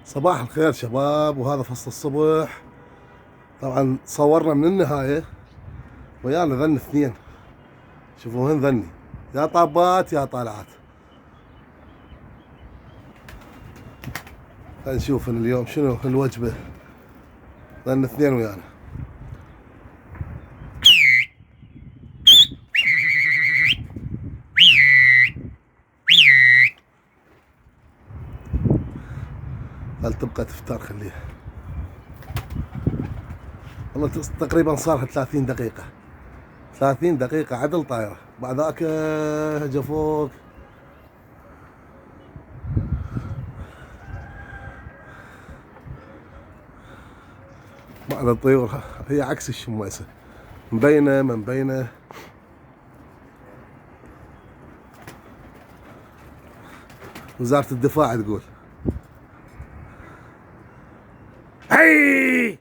صباح الخير شباب، وهذا فصل الصبح. طبعا صورنا من النهاية ويانا ذن اثنين. شوفوا هن ذني، يا طابات يا طالعات. خلينا نشوف اليوم شنو الوجبة. ذن اثنين ويانا. هل تبقى تفتر خليها. والله تقريبا صار 30 دقيقة. 30 دقيقة عدل طايرة. بعد ذاك جفوك. بعد الطيور هي عكس الشماسة، مبينة ما مبينة. وزارة الدفاع تقول هي.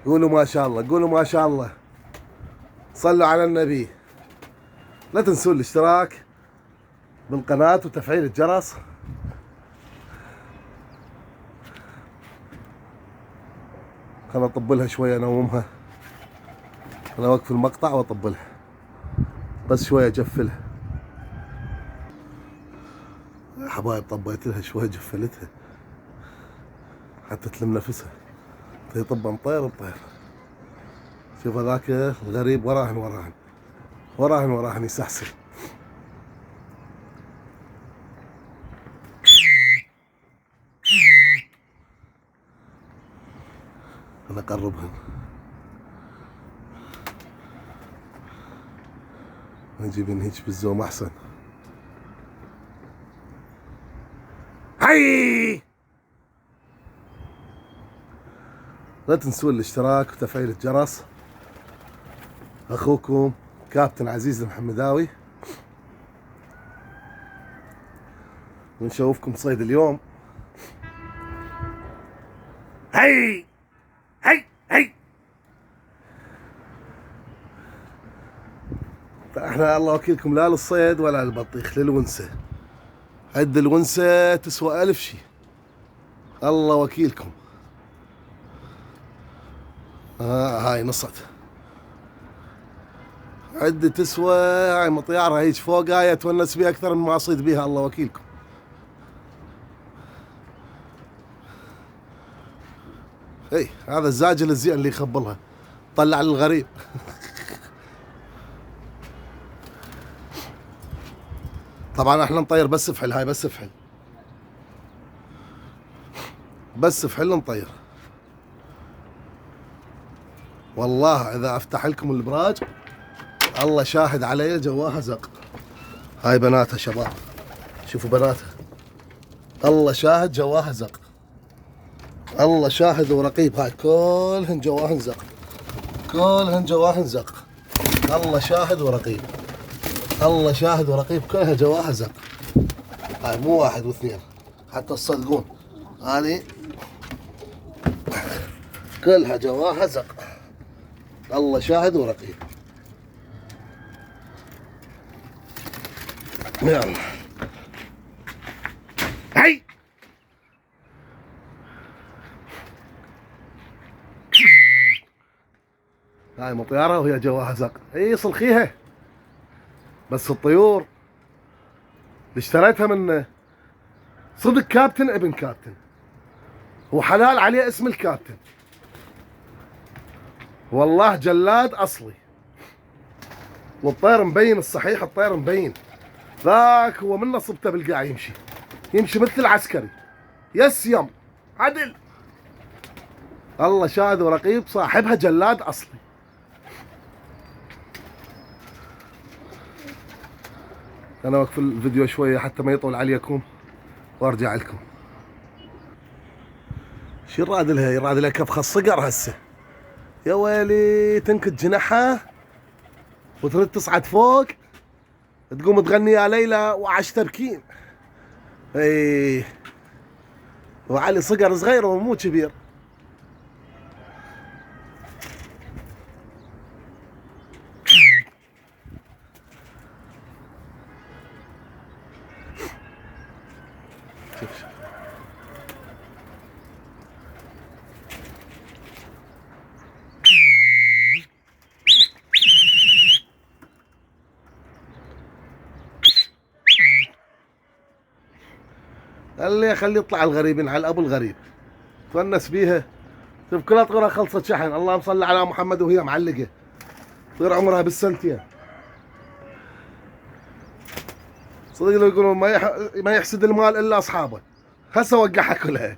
قولوا ما شاء الله، قولوا ما شاء الله، صلوا على النبي. لا تنسون الاشتراك بالقناة وتفعيل الجرس. خلنا اطبلها شوية، انومها. انا اوقف المقطع واطبلها بس شوية، اجفلها يا حبايب. طبيت لها شوية، جفلتها حتى تلم نفسها. يطب مطير مطير. شوف هذاك الغريب وراهن وراهن وراهن وراهن يسحسل. انا اقربهن، نجيبن هيك بالزوم احسن. هاي. لا تنسون الاشتراك وتفعيل الجرس. اخوكم كابتن عزيز المحمداوي، ونشوفكم صيد اليوم. هاي هاي هاي. احنا الله وكيلكم لا للصيد ولا للبطيخ، للونسة. عد الونسة تسوى 1000 شي، الله وكيلكم. هاي نصت. عد تسوى، هاي مطيارها هيج فوق، هاي اتونس بيها اكثر مما اصيد بيها، الله وكيلكم. اي هذا الزاجل الزين اللي يخبلها، طلع للغريب. طبعا احنا نطير بس فحل، هاي بس فحل، بس فحل نطير. والله اذا افتح لكم الابراج الله شاهد علي جواها زق. هاي بناتها شباب، شوفوا بناتها، الله شاهد جواها زق. الله شاهد ورقيب، هاي كلهن جواهن زق، كلهن جواهن زق. الله شاهد ورقيب، الله شاهد ورقيب، كلها جواها زق. هاي مو واحد واثنين حتى تصدقون، هذه كلها جواها زق. الله شاهد ورقيب. يلا هاي. هاي مطيارة وهي جواها زق. اي صلخيها. بس الطيور اللي اشتريتها من صدق كابتن ابن كابتن، وحلال عليه اسم الكابتن. والله جلاد اصلي، والطير مبين الصحيح، الطير مبين. ذاك هو من نصبته بالقاع يمشي، يمشي مثل العسكري. يس يم عدل. الله شاهد ورقيب، صاحبها جلاد اصلي. انا اوقف الفيديو شويه حتى ما يطول عليكم وارجع لكم. شو يراد لها؟ يراد لها كفخه الصقر هسه. يا ويلي، تنكت جناحها وترد تصعد فوق، تقوم تغني يا ليلى وعش تبكين. اي وعلي صقر صغير ومو كبير. خليه يطلع الغريبين على ابو الغريب، تونس بيها. شوف كلها طيورها خلصت شحن، اللهم صل على محمد، وهي معلقه طير عمرها بالسنتين. صدق لو يقولون ما يحسد المال الا اصحابه، هسه وقعها كلها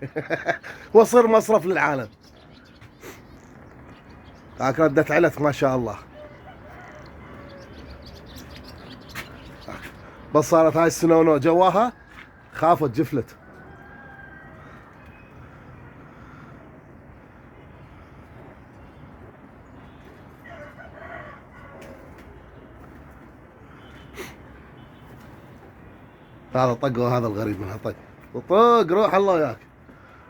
وصير مصرف للعالم. هاك ردت علت ما شاء الله. بس صارت هاي السنونو جواها خافت جفلت. هذا طق وهذا الغريب منها طق. طق روح الله وياك،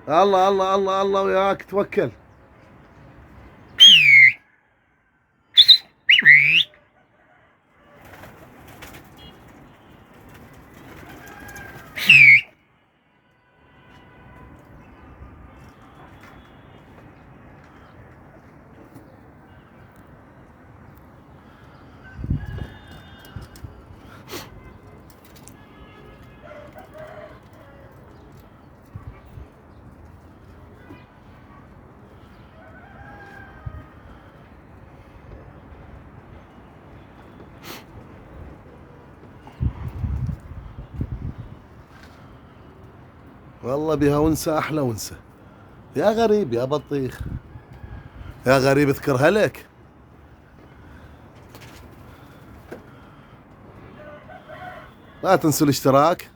الله الله الله الله وياك، توكل. والله بها ونسة أحلى ونسة. يا غريب يا بطيخ، يا غريب اذكرها لك. لا تنسوا الاشتراك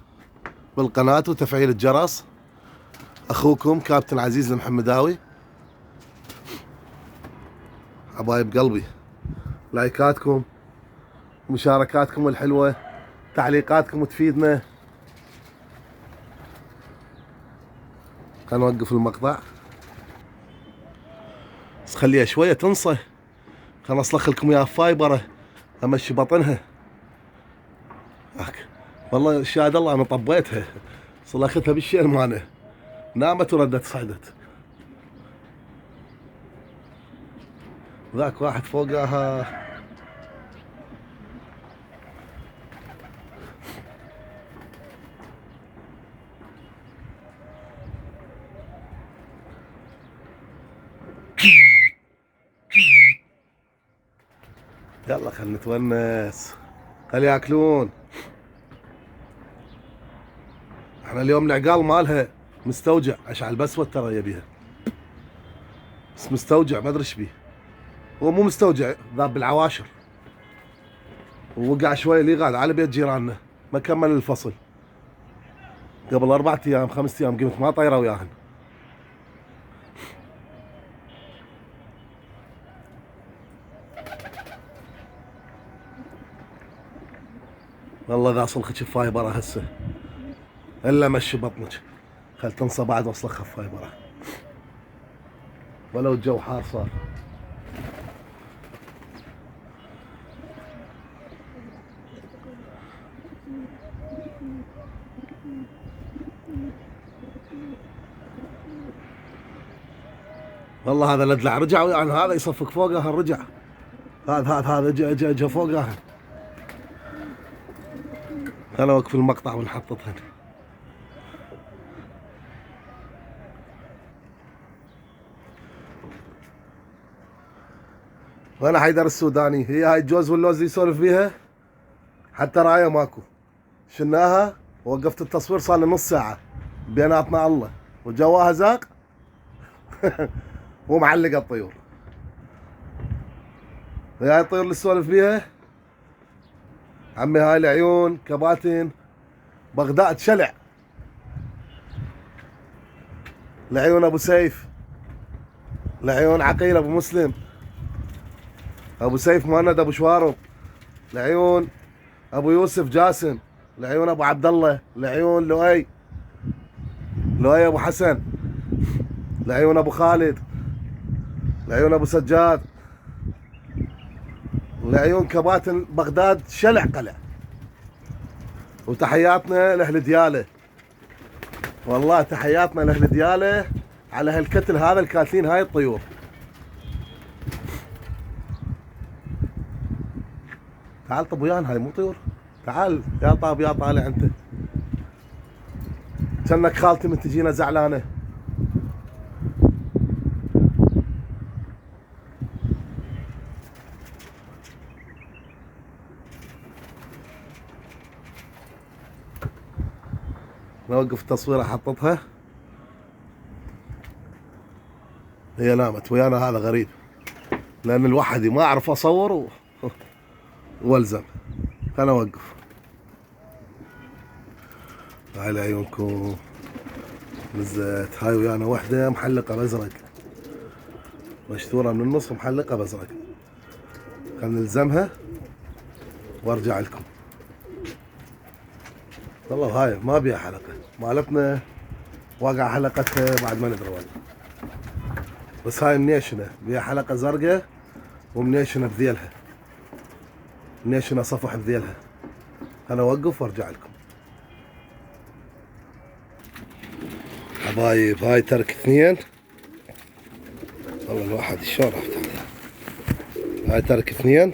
بالقناة وتفعيل الجرس. أخوكم كابتن عزيز المحمداوي. حبايب قلبي، لايكاتكم مشاركاتكم الحلوة، تعليقاتكم تفيدنا. خلينا نوقف المقطع بس خليها شوية تنصه. خلنا اصلخ لكم اياها فايبره امشي بطنها. والله شاهد الله انا طبيتها، صلختها بالشيل مانه، نامت وردت صعدت. ذاك واحد فوقها. يلا خلنا نتونس، خلي ياكلون. احنا اليوم العقال مالها مستوجع، اشعل بسوت ترى يبيها، بس مستوجع ما ادري ايش بيه. هو مو مستوجع، ذاب بالعواشر ووقع شوي لي قاعد على بيت جيراننا، ما كمل الفصل. قبل 4 ايام 5 ايام قمت ما طايره وياهن. والله ذا صلخك فايبره هسه الا مشي بطنك، خل تنصى بعد وصلخها فايبره ولو الجو حار صار. والله هذا الادلع رجع يعني، هذا يصفق فوقها الرجع، هذا جا فوقها. انا اوقف المقطع ونحططها. وانا حيدر السوداني، هي هاي الجوز واللوز اللي يسولف فيها حتى رايه ماكو، شلناها ووقفت التصوير صار لي نص ساعه بيناتنا الله، وجواها زاق ومعلقه الطيور. هاي الطيور اللي يسولف فيها عمي، هاي العيون كباتن بغداد شلع، العيون ابو سيف، العيون عقيل ابو مسلم، ابو سيف مهند ابو شوارب، العيون ابو يوسف جاسم، العيون ابو عبد الله، العيون لؤي ابو حسن، العيون ابو خالد، العيون ابو سجاد، العيون كباتن بغداد شلع قلع. وتحياتنا لاهل دياله، والله تحياتنا لاهل دياله على هالكتل هذا الكاتلين هاي الطيور. تعال طب ويانا، هاي مو طيور، تعال يا طاب يا طالع انت. كأنك خالتي من تجينا زعلانة. نوقف التصوير. حطتها هي نامت ويانا. هذا غريب لأن الوحدي ما أعرف أصور والزم. خلنا أوقف. هاي لعيونكم بالزيت. هاي ويانا وحدة محلقة بأزرق، مشتورة من النص محلقة بأزرق. خلنا نلزمها وارجع لكم. والله هاي ما بيها حلقة مالتنا، واقع حلقتها بعد ما ندري والله. بس هاي منيشنة بيها حلقة زرقاء ومنيشنة بذيلها، منيشنة صفح بذيلها. انا اوقف وارجع لكم. حبايب هاي ترك 2. والله الواحد شلون افتح. هاي ترك 2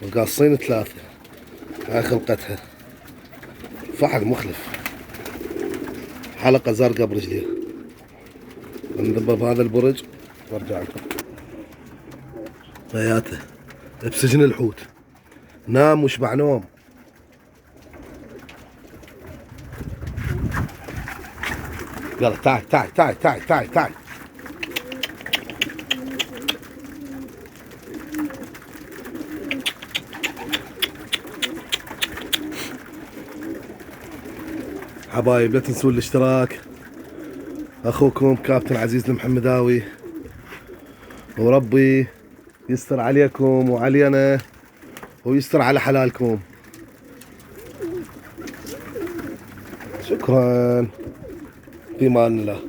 وقاصين 3. هاي خلقتها فحل مخلف، حلقة زرقاء برجليها. نذبها بهذا البرج وارجع لكم. بياته بسجن الحوت، نام وشبع نوم. يلا تعال تعال تعال تعال تعال تعال. حبايب لا تنسون الاشتراك. اخوكم كابتن عزيز المحمداوي، وربي يستر عليكم وعلينا ويستر على حلالكم. شكرا. في امان الله.